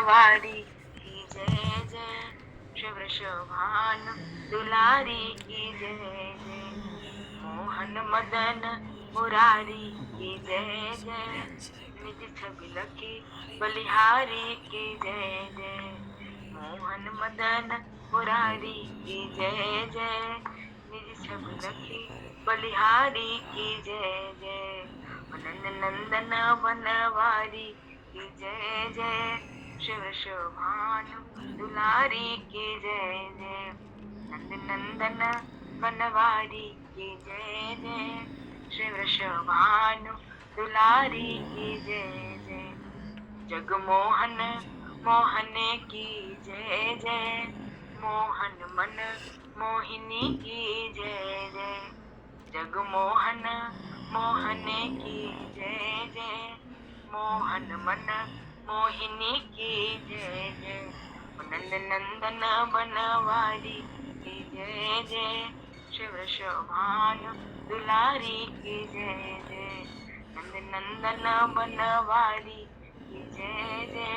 बनवारी की जय जय, श्री वृषभानु दुलारी की जय जय, मोहन मदन मुरारी की जय जय, निधि छवि लखी बलिहारी की जय जय, मोहन मदन मुरारी की जय जय, निधि छवि लखी बलिहारी की जय जय, नंदन बनवारी की जय जय, शिव शोभानु दुलारी की जय जय, नंदन बनवारी की जय जय, शिव शोभानु दुलारी की जय जय, जगमोहन मोहन की जय जय, मोहन मन मोहिनी की जय जय, जगमोहन मोहन की जय जय, मोहन मन मोहिनी की जय जय, नंदन बनवारी की जय जय, शिव शोभानु दुलारी की जय जय, नंदन बनवारी की जय जय,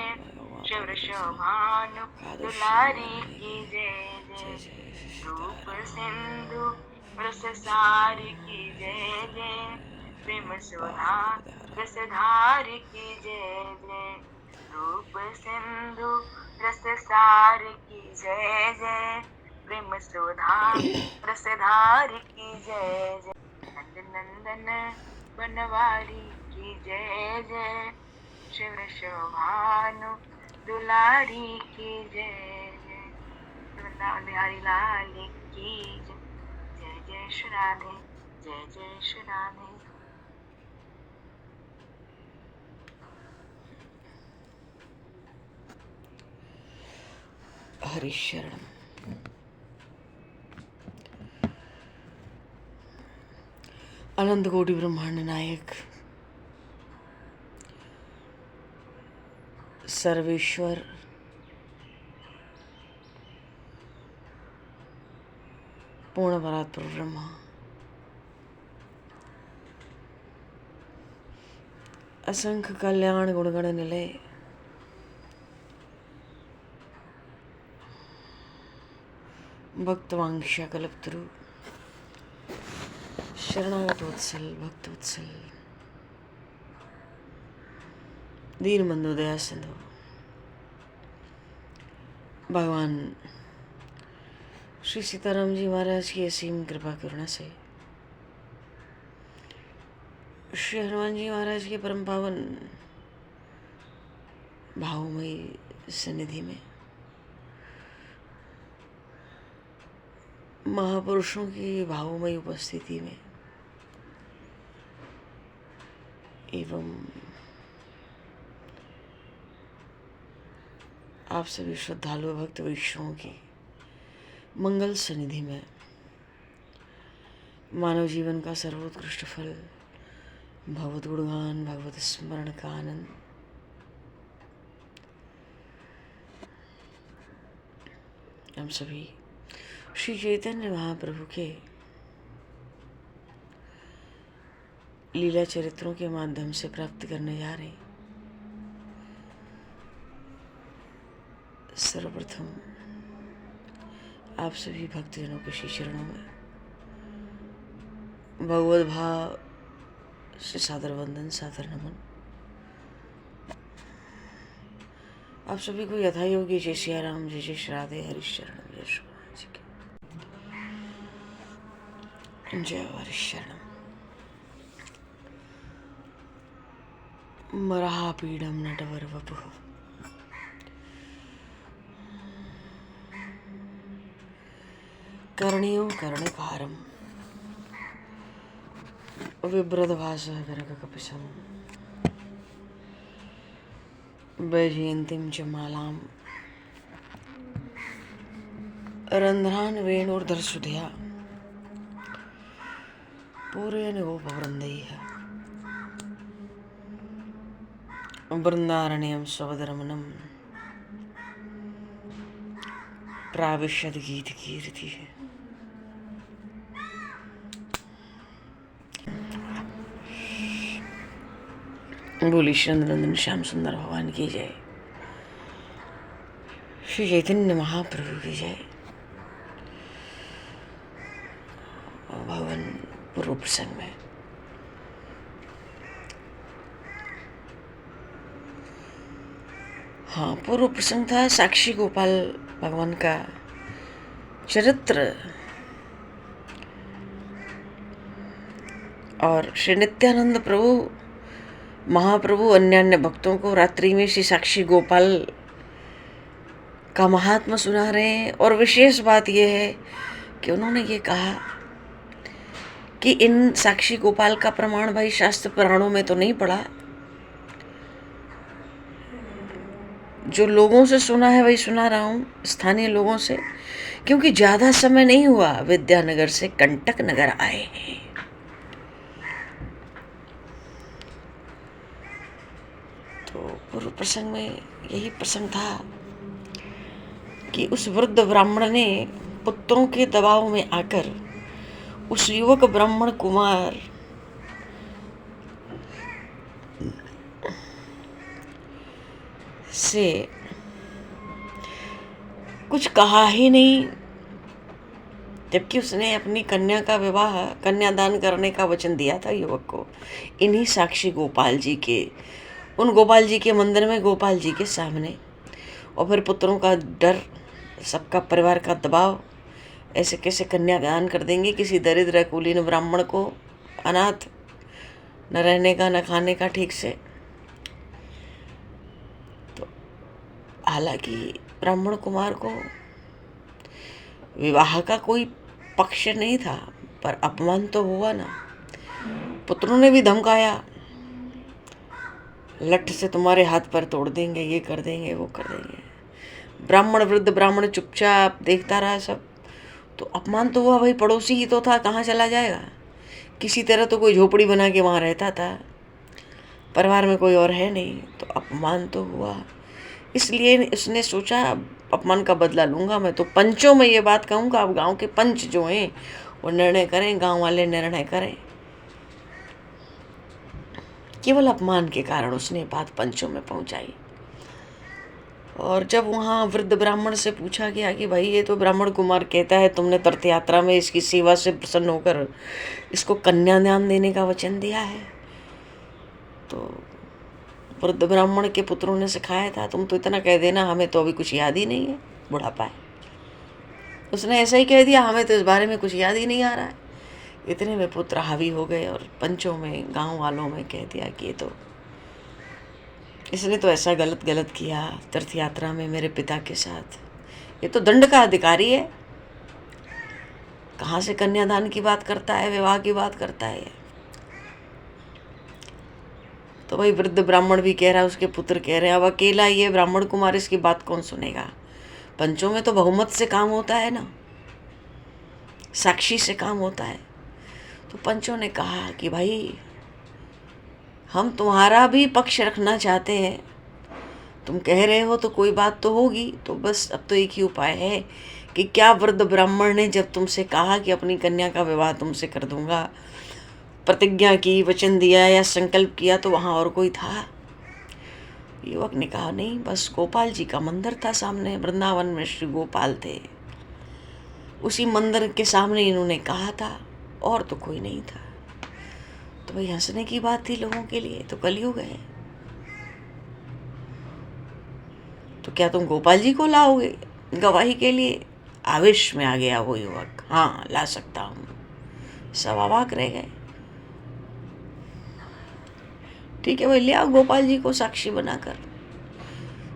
शिव शोभानु दुलारी की जय जय, रूप सिंधु रस सार की जय जय, प्रेम सुधा रस धार की जय जय, रूप सिंधु रस सार की जय जय, प्रेम सुधा रस धार की जय जय, नंदन बनवारी की जय जय, शिव शोभानु दुलारी की जय जय, वृंदावन बिहारी लाल की जय, जय जय श्री राधे, जय जय श्री राधे। हरिशरण। अनंत कोटि ब्रह्मांड नायक सर्वेश्वर पूर्ण परात्पर ब्रह्मा, असंख्य कल्याण गुणगण निलय, भक्तवांक्षा कल्पतरु, शरणागत वत्सल, भक्त वत्सल, दीनबंधु दया सिंधु, भगवान श्री सीताराम जी महाराज की असीम कृपा करुणा से श्री हनुमान जी महाराज के परम पावन भावमयी सन्निधि में महापुरुषों की भावमयी उपस्थिति में एवं आप सभी श्रद्धालु भक्त वैष्णवों की मंगल सन्निधि में मानव जीवन का सर्वोत्कृष्ट फल भगवत गुणगान, भगवत स्मरण का आनंद हम सभी श्री चैतन्य महाप्रभु के लीला चरित्रों के माध्यम से प्राप्त करने जा रहे हैं। सर्वप्रथम आप सभी भक्तजनों के श्री चरणों में भगवत भाव से सादर वंदन, सादर नमन। आप सभी को यथा योग्य जय सिया राम, जय जय श्री राधे, हरिशरण जय श्री जी की जय। हरिशरण। मरापीडम नटवर वपुः कर्णियो कर्णिकारम् विभ्रदभासः विरगकपिशम् वैजयन्तीं च मालां रन्ध्रान् वेणुर्धरसुधया पूरयन् गोपवृन्दैः वृन्दारण्यं स्वपदरमणं प्राविशद गीतकीर्तिः। बोली श्री नंदन श्याम सुंदर भगवान की जय। श्री चैतन्य महाप्रभु की जय। भवन पूर्व प्रसंग में हाँ, पूर्व प्रसंग था साक्षी गोपाल भगवान का चरित्र और श्री नित्यानंद प्रभु महाप्रभु अन्य अन्य भक्तों को रात्रि में श्री साक्षी गोपाल का महात्मा सुना रहे हैं। और विशेष बात यह है कि उन्होंने ये कहा कि इन साक्षी गोपाल का प्रमाण भाई शास्त्र पुराणों में तो नहीं पड़ा, जो लोगों से सुना है वही सुना रहा हूँ, स्थानीय लोगों से, क्योंकि ज़्यादा समय नहीं हुआ विद्यानगर से कंटक नगर आए हैं। तो पूर्व प्रसंग में यही प्रसंग था कि उस वृद्ध ब्राह्मण ने पुत्रों के दबाव में आकर उस युवक ब्राह्मण कुमार से कुछ कहा ही नहीं, जबकि उसने अपनी कन्या का विवाह कन्यादान करने का वचन दिया था युवक को, इन्हीं साक्षी गोपाल जी के, उन गोपाल जी के मंदिर में गोपाल जी के सामने। और फिर पुत्रों का डर, सबका परिवार का दबाव, ऐसे कैसे कन्यादान कर देंगे किसी दरिद्र कुलीन ब्राह्मण को, अनाथ, न रहने का न खाने का ठीक से। तो हालांकि ब्राह्मण कुमार को विवाह का कोई पक्ष नहीं था, पर अपमान तो हुआ ना। पुत्रों ने भी धमकाया, लठ से तुम्हारे हाथ पर तोड़ देंगे, ये कर देंगे, वो कर देंगे। वृद्ध ब्राह्मण चुपचाप देखता रहा सब। तो अपमान तो हुआ भाई, पड़ोसी ही तो था, कहाँ चला जाएगा, किसी तरह तो कोई झोपड़ी बना के वहाँ रहता था, परिवार में कोई और है नहीं, तो अपमान तो हुआ। इसलिए उसने सोचा अपमान का बदला लूँगा मैं, तो पंचों में ये बात कहूँगा। अब गांव के पंच जो हैं वो निर्णय करें, गांव वाले निर्णय करें। केवल अपमान के कारण उसने बात पंचों में पहुँचाई। और जब वहाँ वृद्ध ब्राह्मण से पूछा गया कि भाई ये तो ब्राह्मण कुमार कहता है तुमने तीर्थ यात्रा में इसकी सेवा से प्रसन्न होकर इसको कन्यादान देने का वचन दिया है, तो वृद्ध ब्राह्मण के पुत्रों ने सिखाया था तुम तो इतना कह देना, हमें तो अभी कुछ याद ही नहीं है, बुढ़ापा है। उसने ऐसा ही कह दिया, हमें तो इस बारे में कुछ याद ही नहीं आ रहा है। इतने में पुत्र हावी हो गए और पंचों में, गांव वालों में कह दिया कि ये तो, इसने तो ऐसा गलत किया तीर्थ यात्रा में मेरे पिता के साथ, ये तो दंड का अधिकारी है, कहाँ से कन्यादान की बात करता है, विवाह की बात करता है। तो भाई वृद्ध ब्राह्मण भी कह रहा है, उसके पुत्र कह रहे हैं, अब अकेला ये ब्राह्मण कुमार, इसकी बात कौन सुनेगा। पंचों में तो बहुमत से काम होता है ना, साक्षी से काम होता है। तो पंचों ने कहा कि भाई हम तुम्हारा भी पक्ष रखना चाहते हैं, तुम कह रहे हो तो कोई बात तो होगी, तो बस अब तो एक ही उपाय है कि क्या वृद्ध ब्राह्मण ने जब तुमसे कहा कि अपनी कन्या का विवाह तुमसे कर दूंगा, प्रतिज्ञा की, वचन दिया या संकल्प किया, तो वहाँ और कोई था। युवक ने कहा नहीं, बस गोपाल जी का मंदिर था सामने, वृंदावन में श्री गोपाल थे, उसी मंदिर के सामने इन्होंने कहा था, और तो कोई नहीं था। तो भाई हंसने की बात थी लोगों के लिए, तो कलयुग है, तो क्या तुम गोपाल जी को लाओगे गवाही के लिए। आवेश में आ गया वो युवक, हाँ ला सकता हूँ। सब अवाक रह गए। ठीक है भाई, ले आओ गोपाल जी को साक्षी बनाकर।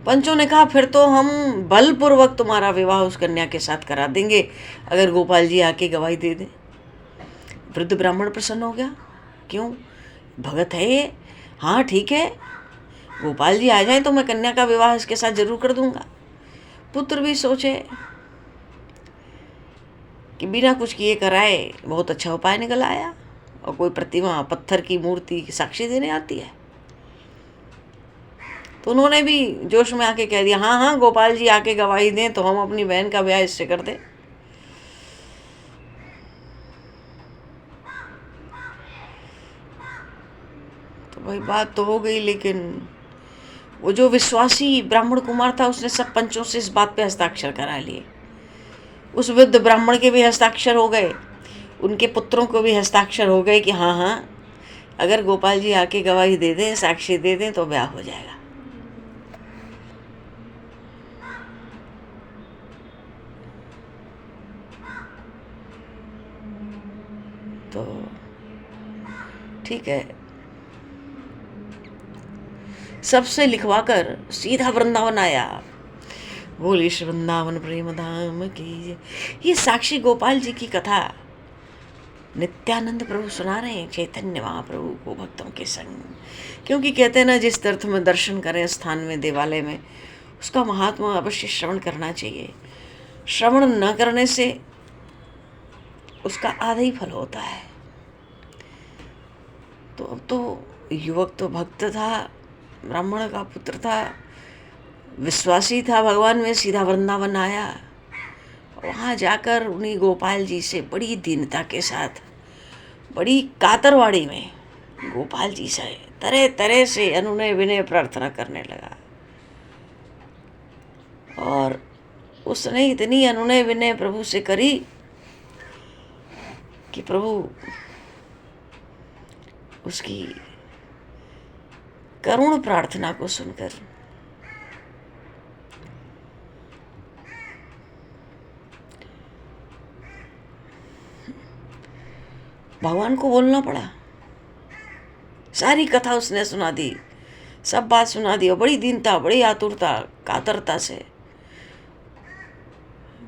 पंचों ने कहा फिर तो हम बलपूर्वक तुम्हारा विवाह उस कन्या के साथ करा देंगे, अगर गोपाल जी आके गवाही दे दें। वृद्ध ब्राह्मण प्रसन्न हो गया, क्यों, भगत है ये, हाँ ठीक है, गोपाल जी आ जाए तो मैं कन्या का विवाह इसके साथ जरूर कर दूंगा। पुत्र भी सोचे कि बिना कुछ किए कराए बहुत अच्छा उपाय निकल आया, और कोई प्रतिमा, पत्थर की मूर्ति साक्षी देने आती है। तो उन्होंने भी जोश में आके कह दिया, हाँ हाँ गोपाल जी आके गवाही दें तो हम अपनी बहन का ब्याह इससे कर दें। तो भाई बात तो हो गई, लेकिन वो जो विश्वासी ब्राह्मण कुमार था उसने सब पंचों से इस बात पे हस्ताक्षर करा लिए। उस वृद्ध ब्राह्मण के भी हस्ताक्षर हो गए, उनके पुत्रों को भी हस्ताक्षर हो गए कि हाँ हाँ, अगर गोपाल जी आके गवाही दे दें, साक्षी दे दें तो ब्याह हो जाएगा। तो ठीक है, सबसे लिखवाकर सीधा वृंदावन आया। बोली श्री वृंदावन प्रेम धाम की जय। ये साक्षी गोपाल जी की कथा नित्यानंद प्रभु सुना रहे हैं, चैतन्य महाप्रभु को भक्तों के संग। क्योंकि कहते हैं ना, जिस तीर्थ में दर्शन करें, स्थान में, देवालय में, उसका महात्मा अवश्य श्रवण करना चाहिए। श्रवण न करने से उसका आधा ही फल होता है। तो अब तो युवक तो भक्त था, ब्राह्मण का पुत्र था, विश्वासी था भगवान में, सीधा वृंदावन आया। वहाँ जाकर उन्हीं गोपाल जी से बड़ी दीनता के साथ, बड़ी कातरवाड़ी में गोपाल जी से तरह तरह से अनुनय विनय प्रार्थना करने लगा। और उसने इतनी अनुनय विनय प्रभु से करी कि प्रभु उसकी करुण प्रार्थना को सुनकर भगवान को बोलना पड़ा। सारी कथा उसने सुना दी, सब बात सुना दी, और बड़ी दीनता, बड़ी आतुरता, कातरता से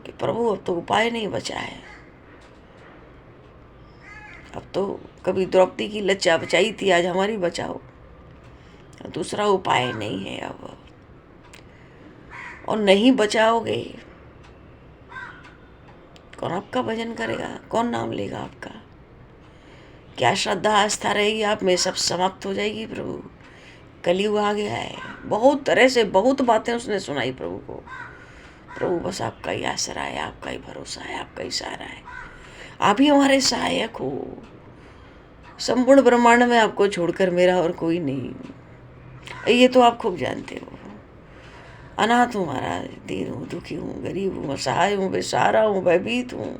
कि प्रभु अब तो उपाय नहीं बचा है। अब तो कभी द्रौपदी की लज्जा बचाई थी, आज हमारी बचाओ, दूसरा उपाय नहीं है अब। और नहीं बचाओगे कौन आपका भजन करेगा, कौन नाम लेगा आपका, क्या श्रद्धा आस्था रहेगी आप में, सब समाप्त हो जाएगी। प्रभु कलयुग आ गया है। बहुत तरह से बहुत बातें उसने सुनाई प्रभु को। प्रभु बस आपका ही आसरा है, आपका ही भरोसा है, आपका ही सहारा है, आप ही हमारे सहायक हो। संपूर्ण ब्रह्मांड में आपको छोड़कर मेरा और कोई नहीं, ये तो आप खूब जानते हो। अनाथ हूँ महाराज, दीन हूँ, दुखी हूँ, गरीब हूँ, असहाय हूँ, बेसहारा हूँ, भयभीत हूँ।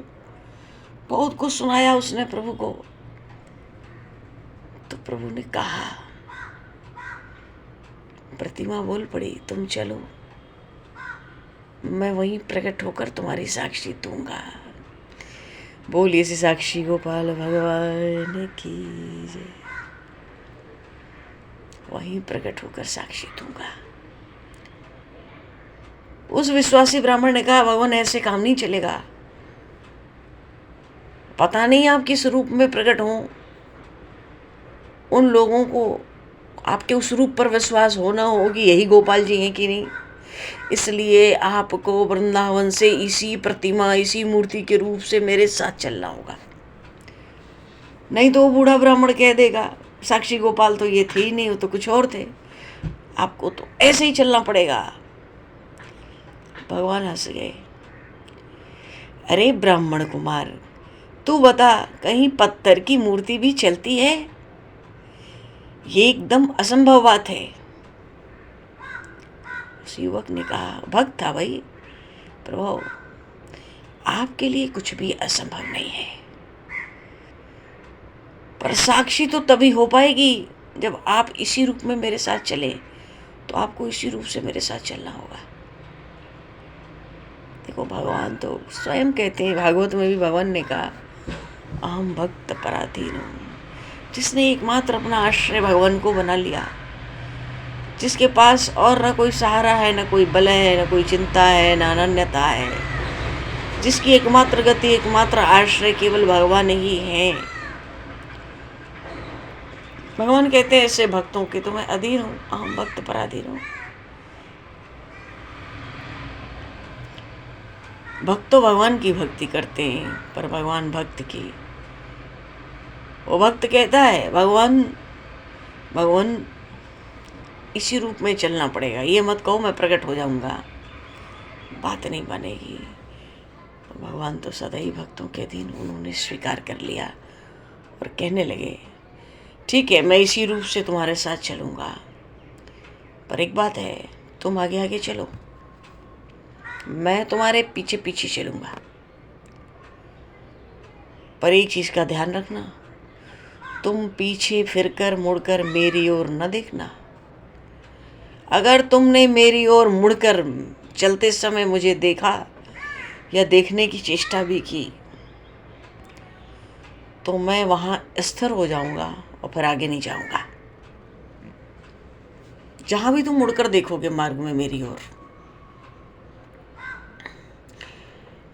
बहुत कुछ सुनाया उसने प्रभु को। तो प्रभु ने कहा, प्रतिमा बोल पड़ी, तुम चलो, मैं वहीं प्रकट होकर तुम्हारी साक्षी दूंगा। बोलिए से साक्षी गोपाल भगवान की जय। वहीं प्रकट होकर साक्षी दूंगा। उस विश्वासी ब्राह्मण ने कहा, भगवान ऐसे काम नहीं चलेगा, पता नहीं आप किस रूप में प्रकट हों, उन लोगों को आपके उस रूप पर विश्वास होना होगी यही गोपाल जी हैं कि नहीं, इसलिए आपको वृंदावन से इसी प्रतिमा, इसी मूर्ति के रूप से मेरे साथ चलना होगा। नहीं तो वो बूढ़ा ब्राह्मण कह देगा, साक्षी गोपाल तो ये थे ही नहीं, वो तो कुछ और थे, आपको तो ऐसे ही चलना पड़ेगा। भगवान हंस गए। अरे ब्राह्मण कुमार, तू बता, कहीं पत्थर की मूर्ति भी चलती है? ये एकदम असंभव बात है। उस युवक ने कहा, भक्त था भाई, प्रभु आपके लिए कुछ भी असंभव नहीं है, पर साक्षी तो तभी हो पाएगी जब आप इसी रूप में मेरे साथ चले। तो आपको इसी रूप से मेरे साथ चलना होगा। देखो भगवान तो स्वयं कहते हैं, भागवत में भी भगवान ने कहा, अहम भक्त पराधीन हूँ। जिसने एकमात्र अपना आश्रय भगवान को बना लिया, जिसके पास और न कोई सहारा है, न कोई बल है, न कोई चिंता है, न अनन्यता है, जिसकी एकमात्र गति, एकमात्र आश्रय केवल भगवान ही है। भगवान कहते हैं ऐसे भक्तों के तो मैं अधीन हूँ, अहम भक्त पराधीन हूँ। भक्त तो भगवान की भक्ति करते हैं, पर भगवान भक्त की। वो भक्त कहता है, भगवान इसी रूप में चलना पड़ेगा, ये मत कहो मैं प्रकट हो जाऊंगा, बात नहीं बनेगी। तो भगवान तो सदा ही भक्तों के अधीन, उन्होंने स्वीकार कर लिया और कहने लगे, ठीक है, मैं इसी रूप से तुम्हारे साथ चलूंगा, पर एक बात है, तुम आगे आगे चलो, मैं तुम्हारे पीछे पीछे चलूंगा। पर एक चीज का ध्यान रखना, तुम पीछे फिरकर मुड़कर मेरी ओर न देखना। अगर तुमने मेरी ओर मुड़कर चलते समय मुझे देखा या देखने की चेष्टा भी की तो मैं वहां स्थिर हो जाऊंगा और फिर आगे नहीं जाऊंगा। जहां भी तुम मुड़कर देखोगे मार्ग में मेरी ओर।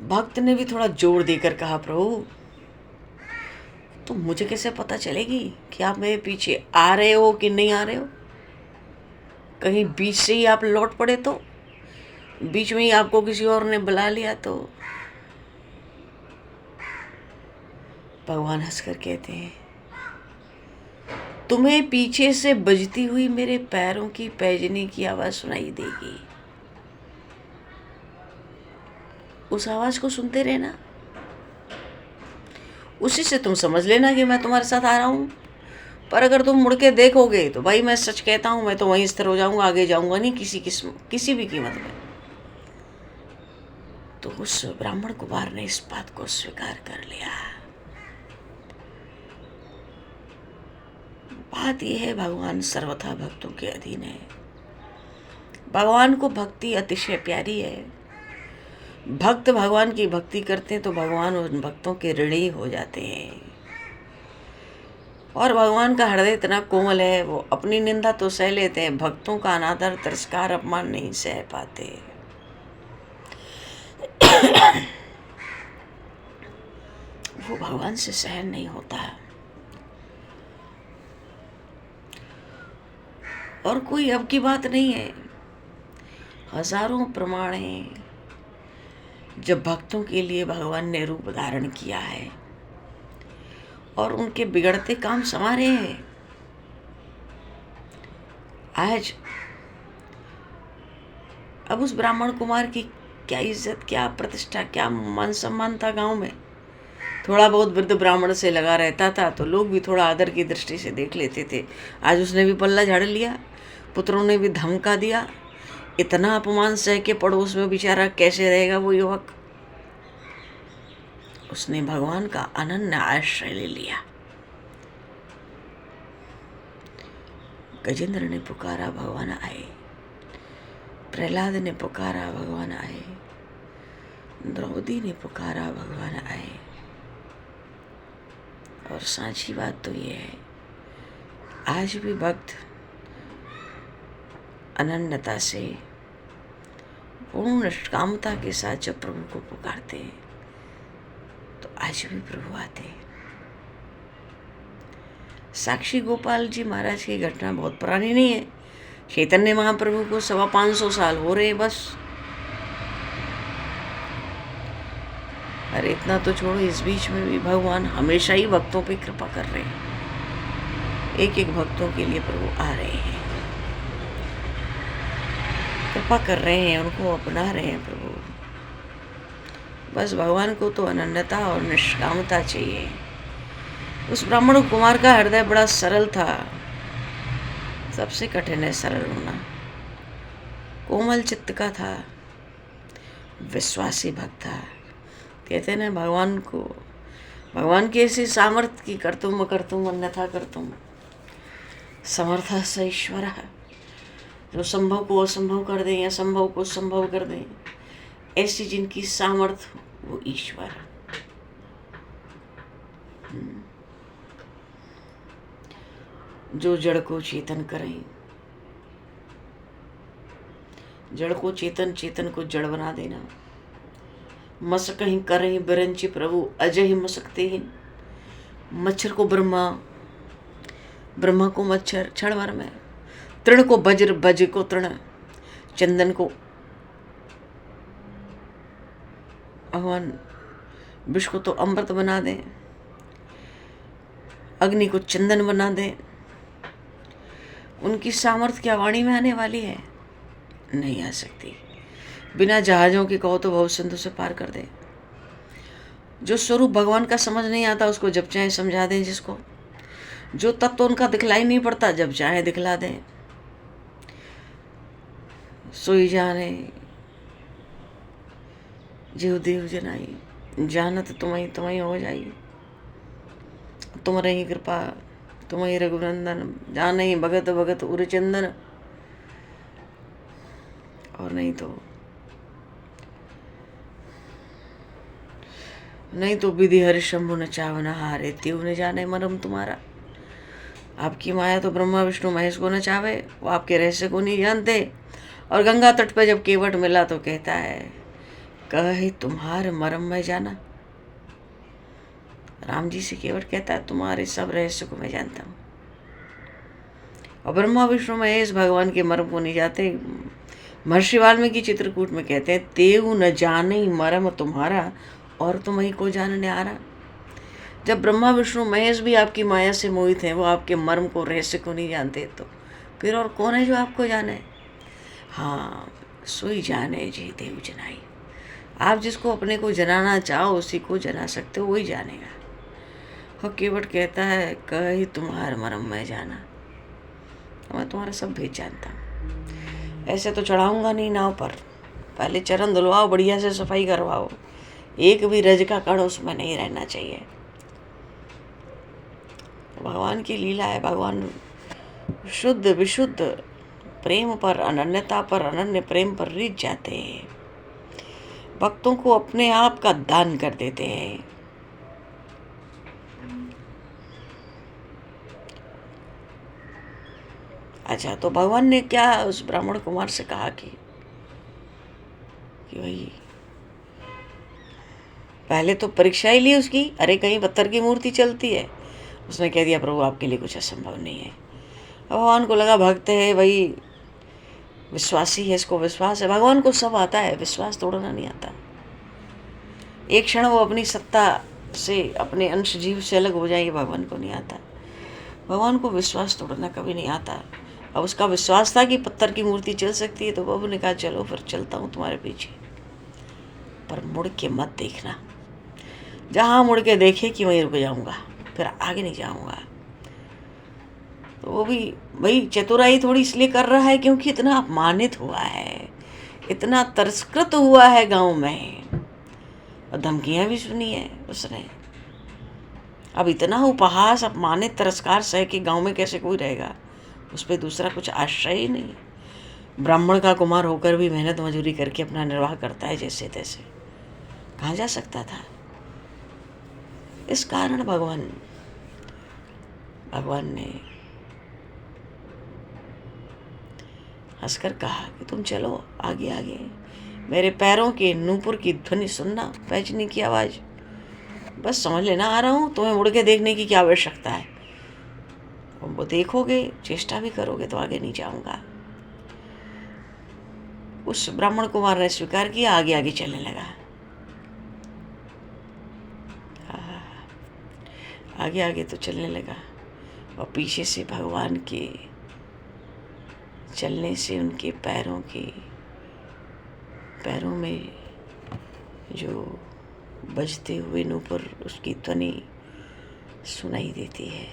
भक्त ने भी थोड़ा जोर देकर कहा, प्रभु तो मुझे कैसे पता चलेगी कि आप मेरे पीछे आ रहे हो कि नहीं आ रहे हो? कहीं बीच से ही आप लौट पड़े तो, बीच में ही आपको किसी और ने बुला लिया तो? भगवान हंसकर कहते हैं, तुम्हें पीछे से बजती हुई मेरे पैरों की पैजनी की आवाज सुनाई देगी। उस आवाज को सुनते रहना, उसी से तुम समझ लेना कि मैं तुम्हारे साथ आ रहा हूं। पर अगर तुम मुड़ के देखोगे तो भाई मैं सच कहता हूं, मैं तो वहीं स्थिर हो जाऊंगा, आगे जाऊंगा नहीं किसी भी कीमत में। तो उस ब्राह्मण कुमार ने इस बात को स्वीकार कर लिया। बात यह है, भगवान सर्वथा भक्तों के अधीन है। भगवान को भक्ति अतिशय प्यारी है। भक्त भगवान की भक्ति करते हैं तो भगवान उन भक्तों के ऋणी हो जाते हैं। और भगवान का हृदय इतना कोमल है, वो अपनी निंदा तो सह लेते हैं, भक्तों का अनादर तिरस्कार अपमान नहीं सह पाते। वो भगवान से सहन नहीं होता। और कोई अब की बात नहीं है, हजारों प्रमाण हैं जब भक्तों के लिए भगवान ने रूप धारण किया है और उनके बिगड़ते काम संवारे हैं। आज अब उस ब्राह्मण कुमार की क्या इज्जत, क्या प्रतिष्ठा, क्या मान सम्मान था गांव में। थोड़ा बहुत वृद्ध ब्राह्मण से लगा रहता था तो लोग भी थोड़ा आदर की दृष्टि से देख लेते थे। आज उसने भी पल्ला झाड़ लिया, पुत्रों ने भी धमका दिया। इतना अपमान सह के पड़ोस में बेचारा कैसे रहेगा वो युवक। उसने भगवान का अनन्य आश्रय ले लिया। गजेंद्र ने पुकारा, भगवान आए। प्रहलाद ने पुकारा, भगवान आए। द्रौपदी ने पुकारा, भगवान आए। और साची बात तो ये है, आज भी भक्त अनन्यता से पूर्ण निष्कामता के साथ जब प्रभु को पुकारते हैं तो आज भी प्रभु आते हैं। साक्षी गोपाल जी महाराज की घटना बहुत पुरानी नहीं है। चैतन्य महाप्रभु को 550 साल हो रहे बस। अरे इतना तो छोड़ो, इस बीच में भी भगवान हमेशा ही भक्तों पे कृपा कर रहे हैं। एक एक भक्तों के लिए प्रभु आ रहे हैं, कृपा कर रहे हैं, उनको अपना रहे हैं प्रभु। बस भगवान को तो अनन्यता और निष्कामता चाहिए। उस ब्राह्मण कुमार का हृदय बड़ा सरल था। सबसे कठिन है सरल होना। कोमल चित्त का था, विश्वासी भक्त था। कहते ना भगवान की ऐसी सामर्थ्य की करतुम अन्यथा करतुम समर्थ स ईश्वर, जो संभव को असंभव कर दें, असंभव को संभव कर दें, ऐसी जिनकी सामर्थ्य वो ईश्वर। जो जड़ को चेतन करें, जड़ को चेतन, चेतन को जड़ बना देना। मसक ही करें बिरंची प्रभु अजय ही मसकते ही। मच्छर को ब्रह्मा, ब्रह्मा को मच्छर क्षण भर में, तृण को वज्र, वज्र को तृण, चंदन को भगवान विष को तो अमृत बना दें, अग्नि को चंदन बना दें। उनकी सामर्थ्य क्या वाणी में आने वाली है? नहीं आ सकती। बिना जहाजों के कहो तो भव सिंधु से पार कर दे। जो स्वरूप भगवान का समझ नहीं आता उसको जब चाहे समझा दें। जिसको जो तत्व उनका दिखलाई नहीं पड़ता जब चाहे दिखला दें। सोई जाने जीव देव जनाई, जानत तुम्हें तुम्हें हो जाई। तुम रही कृपा तुम्हें रघुनंदन, जाने ही भगत भगत उरचंदन। और नहीं तो विधि हरि शंभु न चावन हारे, त्यों न जाने मरम तुम्हारा। आपकी माया तो ब्रह्मा विष्णु महेश को न चावे, वो आपके रहस्य को नहीं जानते। और गंगा तट पर जब केवट मिला तो कहता है, कहे तुम्हारे मरम में जाना। राम जी से केवट कहता है, तुम्हारे सब रहस्य को मैं जानता हूँ। और ब्रह्मा विष्णु महेश भगवान के मर्म को नहीं जाते। महर्षि वाल्मीकि चित्रकूट में कहते हैं, तेऊ न जाने मरम तुम्हारा, और तुम्हें को जानने आ रहा। जब ब्रह्मा विष्णु महेश भी आपकी माया से मोहित हैं, वो आपके मर्म को रहस्य को नहीं जानते, तो फिर और कौन है जो आपको जाने। हाँ, सोई जाने जी देव जनाई। आप जिसको अपने को जनाना चाहो उसी को जना सकते हो, वही जानेगा। और केवट कहता है, कही तुम्हार मरम मैं जाना, मैं तुम्हारा सब भेद जानता हूँ। ऐसे तो चढ़ाऊंगा नहीं नाव पर, पहले चरण धुलवाओ, बढ़िया से सफाई करवाओ, एक भी रज का कण उसमें नहीं रहना चाहिए। भगवान की लीला है, भगवान शुद्ध विशुद्ध प्रेम पर, अनन्यता पर, अनन्य प्रेम पर रीझ जाते हैं, भक्तों को अपने आप का दान कर देते हैं। अच्छा, तो भगवान ने क्या उस ब्राह्मण कुमार से कहा कि भाई पहले तो परीक्षा ही ली उसकी, अरे कहीं पत्थर की मूर्ति चलती है। उसने कह दिया, प्रभु आपके लिए कुछ असंभव नहीं है। भगवान को लगा भक्त है भाई, विश्वासी है, इसको विश्वास है। भगवान को सब आता है, विश्वास तोड़ना नहीं आता। एक क्षण वो अपनी सत्ता से, अपने अंश जीव से अलग हो जाएगी, भगवान को नहीं आता। भगवान को विश्वास तोड़ना कभी नहीं आता। अब उसका विश्वास था कि पत्थर की मूर्ति चल सकती है, तो बाबू ने कहा, चलो फिर चलता हूँ तुम्हारे पीछे, पर मुड़ के मत देखना। जहाँ मुड़ के देखे कि वहीं रुक जाऊँगा, फिर आगे नहीं जाऊँगा। तो वो भी भाई चतुराई थोड़ी इसलिए कर रहा है क्योंकि इतना अपमानित हुआ है, इतना तिरस्कृत हुआ है गांव में, और धमकियां भी सुनी है उसने। अब इतना उपहास, अपमानित, तिरस्कार सह के गांव में कैसे कोई रहेगा। उस पर दूसरा कुछ आश्रय ही नहीं। ब्राह्मण का कुमार होकर भी मेहनत मजूरी करके अपना निर्वाह करता है जैसे तैसे, कहाँ जा सकता था। इस कारण भगवान ने हंसकर कहा कि तुम चलो आगे आगे, मेरे पैरों के नूपुर की ध्वनि सुनना, पैजनी की आवाज़, बस समझ लेना आ रहा हूँ। तुम्हें मुड़ के देखने की क्या आवश्यकता है, वो देखोगे, चेष्टा भी करोगे तो आगे नहीं जाऊँगा। उस ब्राह्मण कुमार ने स्वीकार किया, आगे आगे चलने लगा। आगे आगे तो चलने लगा, और पीछे से भगवान के चलने से उनके पैरों में जो बजते हुए नूपुर, उसकी ध्वनि सुनाई देती है।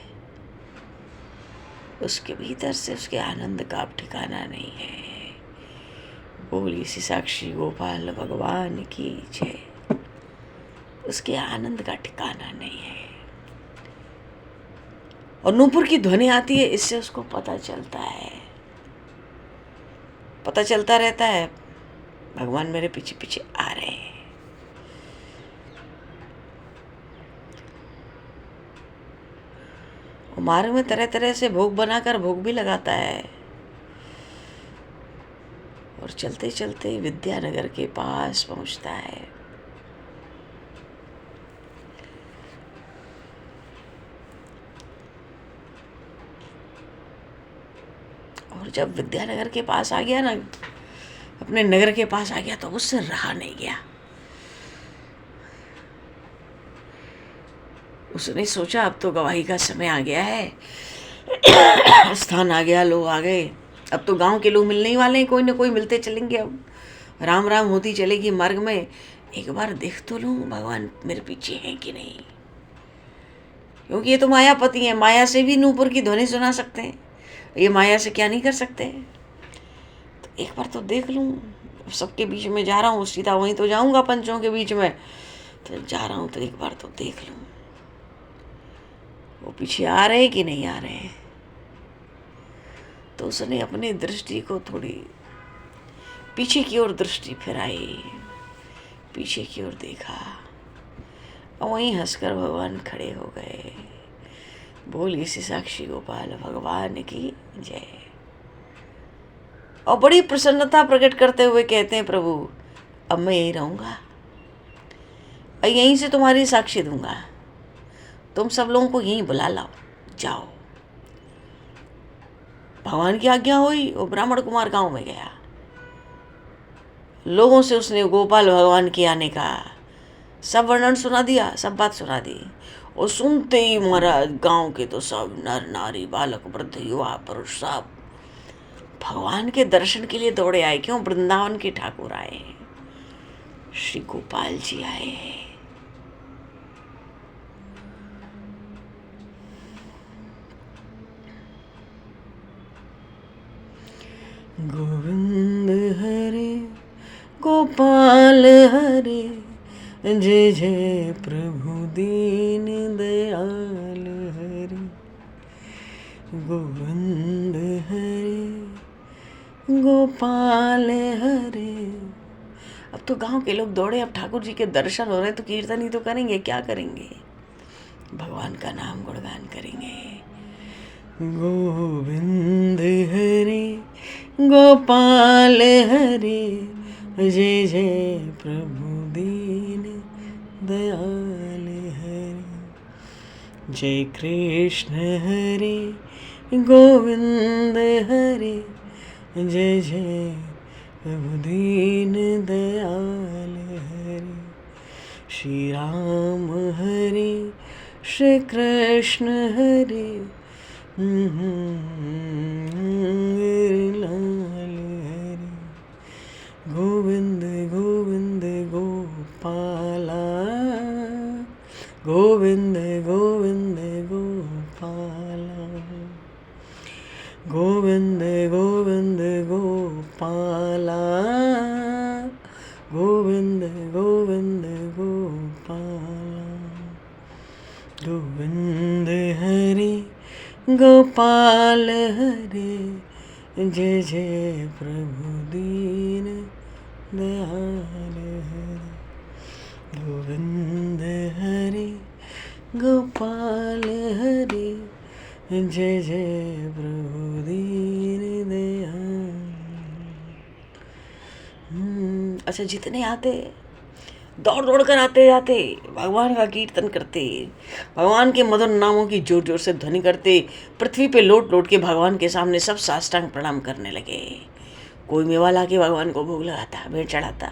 उसके भीतर से उसके आनंद का अब ठिकाना नहीं है। बोली सी साक्षी गोपाल भगवान की जय। उसके आनंद का ठिकाना नहीं है। और नूपुर की ध्वनि आती है, इससे उसको पता चलता है, पता चलता रहता है, भगवान मेरे पीछे पीछे आ रहे हैं। मार्ग में तरह तरह से भोग बनाकर भोग भी लगाता है। और चलते चलते विद्यानगर के पास पहुंचता है। और जब विद्यानगर के पास आ गया ना, अपने नगर के पास आ गया, तो उससे रहा नहीं गया। उसने सोचा अब तो गवाही का समय आ गया है, स्थान आ गया, लोग आ गए, अब तो गांव के लोग मिलने ही वाले हैं, कोई ना कोई मिलते चलेंगे। अब राम राम होती चलेगी मार्ग में। एक बार देख तो लूँ भगवान मेरे पीछे हैं कि नहीं, क्योंकि ये तो मायापति हैं, माया से भी नूपुर की ध्वनि सुना सकते हैं, ये माया से क्या नहीं कर सकते। तो एक बार तो देख लूँ, सबके बीच में जा रहा हूँ, सीधा वहीं तो जाऊँगा पंचों के बीच में, तो जा रहा हूँ तो एक बार तो देख लूँ वो पीछे आ रहे कि नहीं आ रहे। तो उसने अपनी दृष्टि को थोड़ी पीछे की ओर दृष्टि फिराई, पीछे की ओर देखा और वहीं हंसकर भगवान खड़े हो गए। बोली सी साक्षी गोपाल भगवान की जय। और बड़ी प्रसन्नता प्रकट करते हुए कहते हैं, प्रभु अब मैं यहीं रहूँगा और यहीं से तुम्हारी साक्षी दूंगा, तुम सब लोगों को यहीं बुला लाओ, जाओ। भगवान की आज्ञा हुई, वो ब्राह्मण कुमार गांव में गया। लोगों से उसने गोपाल भगवान के आने का सब वर्णन सुना दिया, सब बात सुना दी। और सुनते ही महाराज गांव के तो सब नर नारी बालक वृद्ध युवा पुरुष सब भगवान के दर्शन के लिए दौड़े आए। क्यों? वृंदावन के ठाकुर आए, श्री गोपाल जी आए। गोविंद हरे गोपाल हरे, जय जय प्रभु दीन दयाल हरे। गोविंद हरे गोपाल हरे। अब तो गांव के लोग दौड़े, अब ठाकुर जी के दर्शन हो रहे तो कीर्तन ही तो करेंगे, क्या करेंगे? भगवान का नाम गुणगान करेंगे। गोविंद हरे गोपाल हरे, जय जय प्रभु दीन दयाल हरे। जय कृष्ण हरे गोविंद हरे, जय जय प्रभु दीन दयाल हरे। श्री राम हरे श्री कृष्ण हरे, लाल हरे। गोविंद गोविंद गोपाला, गोविंद गोविंद गोपाला, गोविंद गोविंद गोपाला, गोविंद गोविंद गोपाला। गोविंद हरे गोपाल हरे, जय जय प्रभु दीन दयाल हरे। गोविंद हरे गोपाल हरे, जय जय प्रभु दीन दयाल। अच्छा, जितने आते दौड़ दौड़ कर आते जाते भगवान का कीर्तन करते, भगवान के मधुर नामों की जोर जोर से ध्वनि करते, पृथ्वी पे लोट लोट के भगवान के सामने सब साष्टांग प्रणाम करने लगे। कोई मेवा ला के भगवान को भोग लगाता, भेंट चढ़ाता,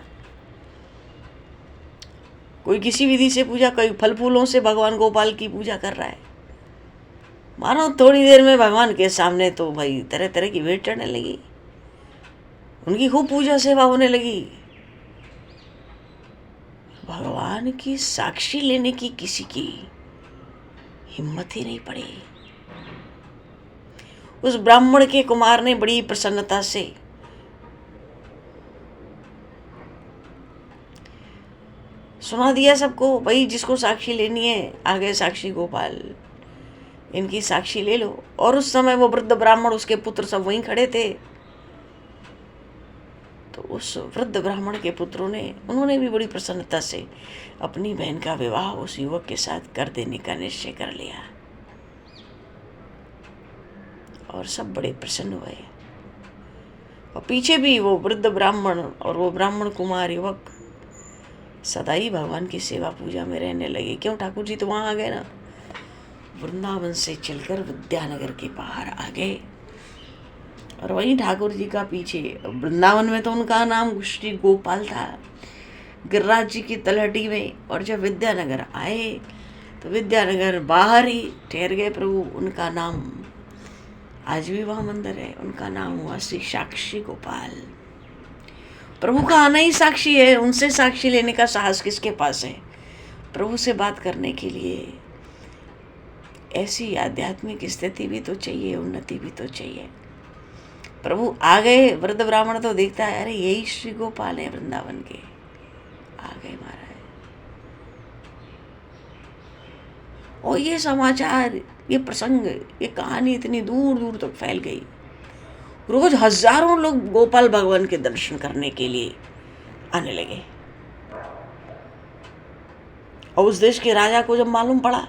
कोई किसी विधि से पूजा, कोई फल फूलों से भगवान गोपाल की पूजा कर रहा है। मानो थोड़ी देर में भगवान के सामने तो भाई तरह तरह की भेंट चढ़ने लगी, उनकी खूब पूजा सेवा होने लगी। भगवान की साक्षी लेने की किसी की हिम्मत ही नहीं पड़ी। उस ब्राह्मण के कुमार ने बड़ी प्रसन्नता से सुना दिया सबको, भाई जिसको साक्षी लेनी है आ गए साक्षी गोपाल, इनकी साक्षी ले लो। और उस समय वो वृद्ध ब्राह्मण, उसके पुत्र सब वहीं खड़े थे। तो उस वृद्ध ब्राह्मण के पुत्रों ने, उन्होंने भी बड़ी प्रसन्नता से अपनी बहन का विवाह उस युवक के साथ कर देने का निश्चय कर लिया। और सब बड़े प्रसन्न हुए। और पीछे भी वो वृद्ध ब्राह्मण और वो ब्राह्मण कुमार युवक सदा ही भगवान की सेवा पूजा में रहने लगे। क्यों? ठाकुर जी तो वहाँ आ गए ना, वृंदावन से चलकर विद्यानगर के बाहर आ गए। और वहीं ठाकुर जी का पीछे, वृंदावन में तो उनका नाम श्री गोपाल था, गिरिराज जी की तलहटी में। और जब विद्यानगर आए तो विद्यानगर बाहर ही ठहर गए प्रभु। उनका नाम आज भी वहाँ मंदिर है, उनका नाम हुआ श्री साक्षी गोपाल। प्रभु का आना ही साक्षी है, उनसे साक्षी लेने का साहस किसके पास है? प्रभु से बात करने के लिए ऐसी आध्यात्मिक स्थिति भी तो चाहिए, उन्नति भी तो चाहिए। प्रभु आ गए। वृद्ध ब्राह्मण तो देखता है, अरे यही श्री गोपाल है वृंदावन के, आ गए महाराज। और ये समाचार, ये प्रसंग, ये कहानी इतनी दूर दूर तक फैल गई। रोज हजारों लोग गोपाल भगवान के दर्शन करने के लिए आने लगे। और उस देश के राजा को जब मालूम पड़ा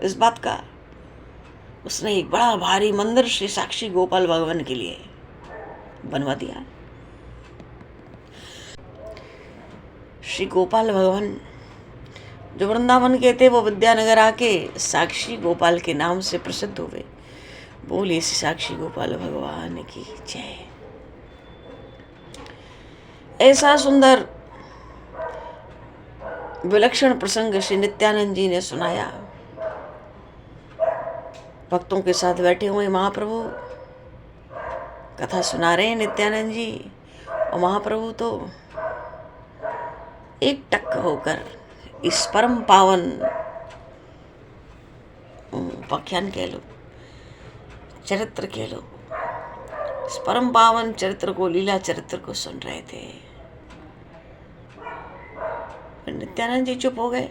इस बात का, उसने एक बड़ा भारी मंदिर श्री साक्षी गोपाल भगवान के लिए बनवा दिया। श्री गोपाल भगवान जो वृंदावन के थे, वो विद्यानगर आके साक्षी गोपाल के नाम से प्रसिद्ध हुए। बोलिए श्री साक्षी गोपाल भगवान की जय। ऐसा सुंदर विलक्षण प्रसंग श्री नित्यानंद जी ने सुनाया। भक्तों के साथ बैठे हुए महाप्रभु कथा सुना रहे हैं नित्यानंद जी, और महाप्रभु तो एक टक होकर इस परम पावन उपाख्यान कह लो, चरित्र कह लो, इस परम पावन चरित्र को, लीला चरित्र को सुन रहे थे। नित्यानंद जी चुप हो गए।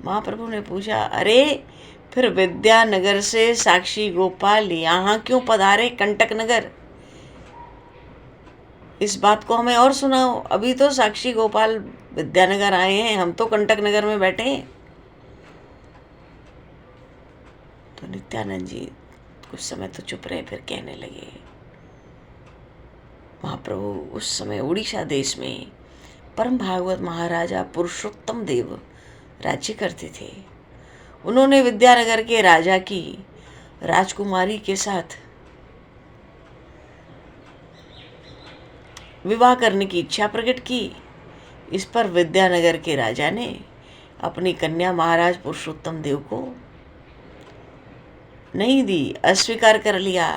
महाप्रभु ने पूछा, अरे फिर विद्यानगर से साक्षी गोपाल यहाँ क्यों पधारे कंटक नगर? इस बात को हमें और सुनाओ। अभी तो साक्षी गोपाल विद्यानगर आए हैं, हम तो कंटक नगर में बैठे हैं। तो नित्यानंद जी कुछ समय तो चुप रहे, फिर कहने लगे, महाप्रभु उस समय उड़ीसा देश में परम भागवत महाराजा पुरुषोत्तम देव राज्य करते थे। उन्होंने विद्यानगर के राजा की राजकुमारी के साथ विवाह करने की इच्छा प्रकट की। इस पर विद्यानगर के राजा ने अपनी कन्या महाराज पुरुषोत्तम देव को नहीं दी, अस्वीकार कर लिया।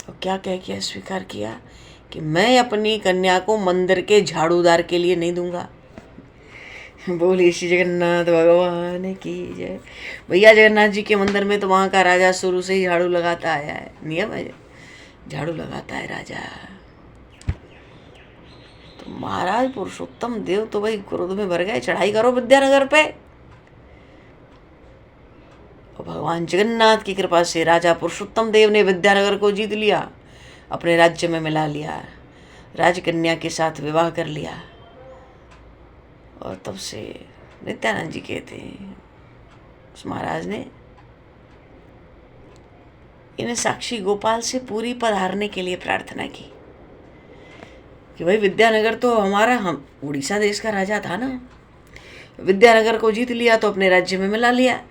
और क्या कह के अस्वीकार किया कि मैं अपनी कन्या को मंदिर के झाड़ूदार के लिए नहीं दूंगा। बोलिए श्री जगन्नाथ भगवान की जय। भैया जगन्नाथ जी के मंदिर में तो वहाँ का राजा शुरू से ही झाड़ू लगाता आया है, नियम है, झाड़ू लगाता है राजा। तो महाराज पुरुषोत्तम देव तो भाई क्रोध में भर गए, चढ़ाई करो विद्यानगर पे। और भगवान जगन्नाथ की कृपा से राजा पुरुषोत्तम देव ने विद्यानगर को जीत लिया, अपने राज्य में मिला लिया, राजकन्या के साथ विवाह कर लिया। और तब से नित्यानंद जी कहते हैं, उस महाराज ने इन्हें साक्षी गोपाल से पूरी पधारने के लिए प्रार्थना की कि भाई विद्यानगर तो हमारा, हम उड़ीसा देश का राजा था ना, विद्यानगर को जीत लिया तो अपने राज्य में मिला लिया,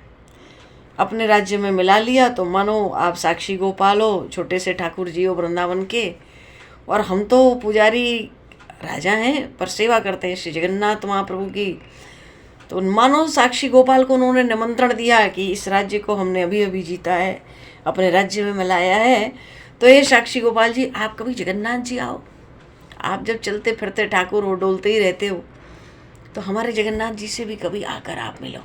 अपने राज्य में मिला लिया तो मानो आप साक्षी गोपाल हो, छोटे से ठाकुर जी हो वृंदावन के, और हम तो पुजारी राजा हैं पर सेवा करते हैं श्री जगन्नाथ महाप्रभु की। तो मानो साक्षी गोपाल को उन्होंने निमंत्रण दिया कि इस राज्य को हमने अभी अभी जीता है, अपने राज्य में मिलाया है, तो ये साक्षी गोपाल जी आप कभी जगन्नाथ जी आओ, आप जब चलते फिरते ठाकुर हो, डोलते ही रहते हो, तो हमारे जगन्नाथ जी से भी कभी आकर आप मिलो।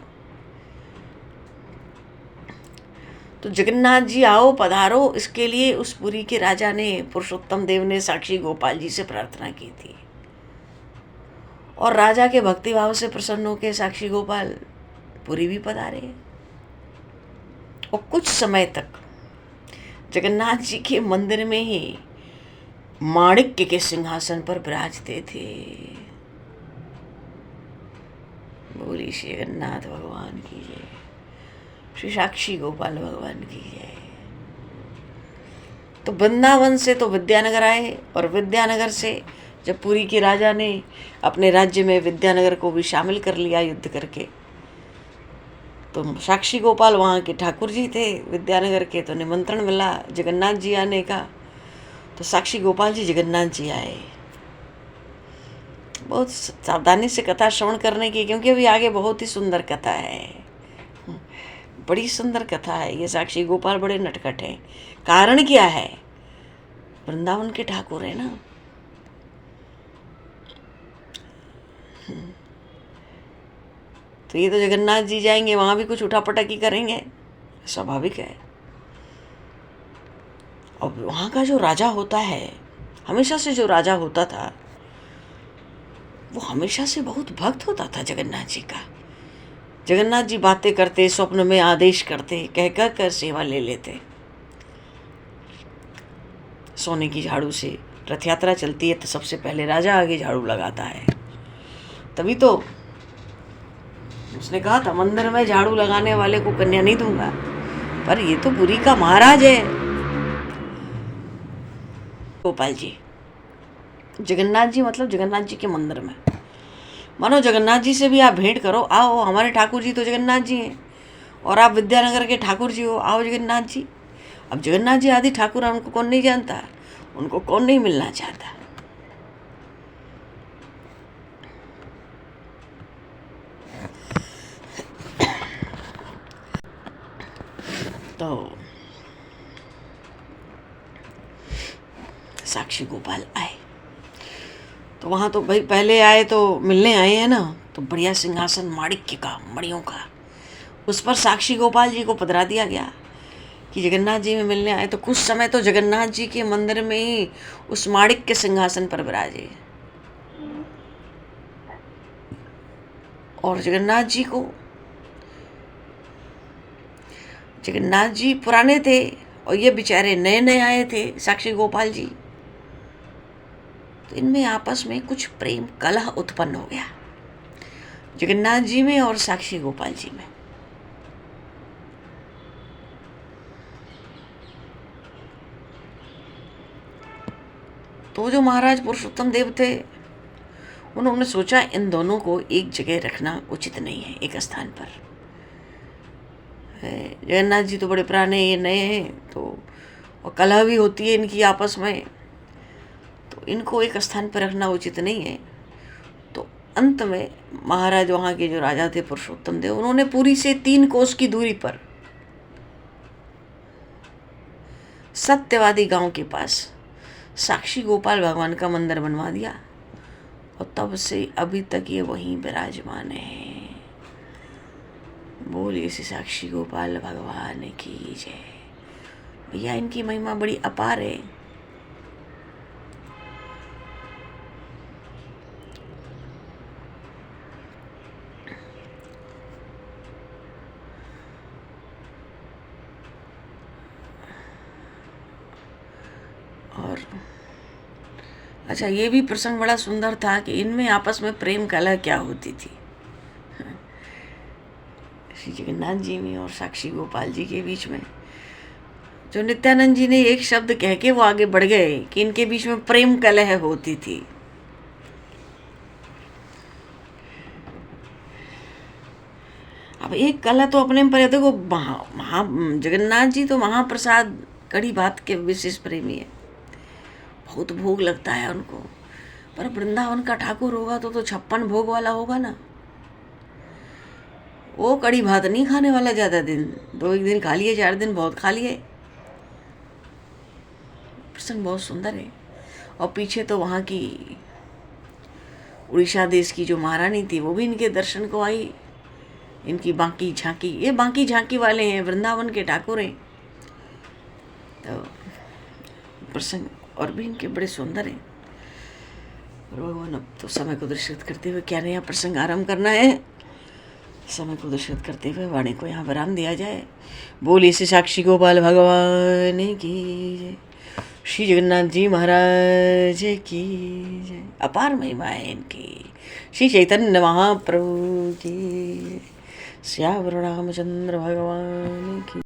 तो जगन्नाथ जी आओ, पधारो, इसके लिए उस पुरी के राजा ने, पुरुषोत्तम देव ने साक्षी गोपाल जी से प्रार्थना की थी। और राजा के भक्ति भाव से प्रसन्न होकर साक्षी गोपाल पुरी भी पधारे। और कुछ समय तक जगन्नाथ जी के मंदिर में ही माणिक्य के सिंहासन पर विराजते थे। बोली श्री जगन्नाथ भगवान की जय, श्री साक्षी गोपाल भगवान की जय। तो वृंदावन से तो विद्यानगर आए, और विद्यानगर से जब पुरी के राजा ने अपने राज्य में विद्यानगर को भी शामिल कर लिया युद्ध करके, तो साक्षी गोपाल वहाँ के ठाकुर जी थे विद्यानगर के, तो निमंत्रण मिला जगन्नाथ जी आने का। तो साक्षी गोपाल जी जगन्नाथ जी आए। बहुत सावधानी से कथा श्रवण करने की, क्योंकि अभी आगे बहुत ही सुंदर कथा है, बड़ी सुंदर कथा है। ये साक्षी गोपाल बड़े नटखट हैं। कारण क्या है? वृंदावन के ठाकुर है ना। तो ये तो जगन्नाथ जी जाएंगे, वहाँ भी कुछ उठापटकी करेंगे, स्वाभाविक है। और वहाँ का जो राजा होता है, हमेशा से जो राजा होता था, वो हमेशा से बहुत भक्त होता था जगन्नाथ जी का। जगन्नाथ जी बातें करते, स्वप्न में आदेश करते, कह कह कर सेवा ले लेते। सोने की झाड़ू से रथ यात्रा चलती है तो सबसे पहले राजा आगे झाड़ू लगाता है। तभी तो उसने कहा था, मंदिर में झाड़ू लगाने वाले को कन्या नहीं दूंगा। पर ये तो पुरी का महाराज है गोपाल जी। जगन्नाथ जी मतलब जगन्नाथ जी के मंदिर में, मानो जगन्नाथ जी से भी आप भेंट करो, आओ हमारे ठाकुर जी तो जगन्नाथ जी हैं और आप विद्यानगर के ठाकुर जी हो, आओ जगन्नाथ जी। अब जगन्नाथ जी आदि ठाकुर हैं, उनको कौन नहीं जानता, उनको कौन नहीं मिलना चाहता। तो साक्षी गोपाल आए तो वहाँ तो भाई पहले आए तो मिलने आए हैं ना, तो बढ़िया सिंहासन माणिक्य का, मणियों का, उस पर साक्षी गोपाल जी को पधरा दिया गया कि जगन्नाथ जी में मिलने आए। तो कुछ समय तो जगन्नाथ जी के मंदिर में ही उस माणिक्य सिंहासन पर विराजे। और जगन्नाथ जी पुराने थे और ये बेचारे नए नए आए थे, साक्षी गोपाल जी। तो इनमें आपस में कुछ प्रेम कलह उत्पन्न हो गया, जगन्नाथ जी में और साक्षी गोपाल जी में। तो जो महाराज पुरुषोत्तम देव थे, उन्होंने सोचा इन दोनों को एक जगह रखना उचित नहीं है, एक स्थान पर। जगन्नाथ जी तो बड़े पुराने, ये नए हैं, तो और कलह भी होती है इनकी आपस में, तो इनको एक स्थान पर रखना उचित नहीं है। तो अंत में महाराज वहाँ के जो राजा थे पुरुषोत्तम देव, उन्होंने पुरी से 3 कोस की दूरी पर सत्यवादी गांव के पास साक्षी गोपाल भगवान का मंदिर बनवा दिया और तब से अभी तक ये वहीं विराजमान है। बोलिए श्री साक्षी गोपाल भगवान की जय। भैया इनकी महिमा बड़ी अपार है। और अच्छा, ये भी प्रसंग बड़ा सुंदर था कि इनमें आपस में प्रेम कलह क्या होती थी। श्री जगन्नाथ जी में और साक्षी गोपाल जी के बीच में, जो नित्यानंद जी ने एक शब्द कह के वो आगे बढ़ गए कि इनके बीच में प्रेम कलह होती थी। अब एक कलह तो अपने पर, देखो जगन्नाथ जी तो महाप्रसाद कड़ी भात के विशेष प्रेमी है, बहुत भोग लगता है उनको। पर वृंदावन का ठाकुर होगा तो 56 भोग वाला होगा ना, वो कड़ी भात नहीं खाने वाला ज़्यादा दिन, 2 दिन खा लिए, 4 दिन बहुत खा लिए। प्रसंग बहुत सुंदर है। और पीछे तो वहाँ की उड़ीसा देश की जो महारानी थी, वो भी इनके दर्शन को आई। इनकी बांकी झांकी, ये बांकी झांकी वाले हैं, वृंदावन के ठाकुर हैं। तो प्रसंग और भी इनके बड़े सुंदर हैं। भगवान अब तो समय को दर्शित करते हुए क्या नया प्रसंग आरंभ करना है, समय को दर्शित करते हुए वाणी को यहाँ विराम दिया जाए। बोलिए श्री साक्षी गोपाल भगवान की जय, श्री जगन्नाथ जी महाराज की जय। अपार महिमा है इनकी। श्री चैतन्य महाप्रभु की, श्यावर रामचंद्र भगवान की।